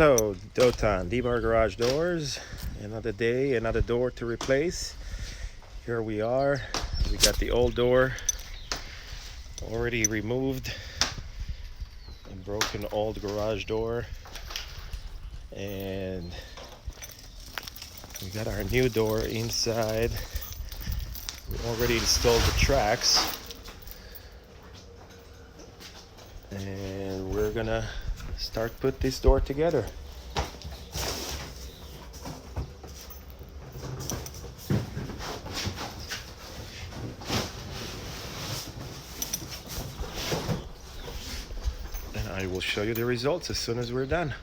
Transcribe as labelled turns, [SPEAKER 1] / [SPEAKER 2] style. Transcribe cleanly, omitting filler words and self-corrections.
[SPEAKER 1] Hello, Dotan, D-Bar Garage Doors. Another day, another door to replace. Here we are. We got the old door already removed. A broken old garage door. And we got our new door inside. We already installed the tracks. And we're gonna start put this door together. And I will show you the results as soon as we're done.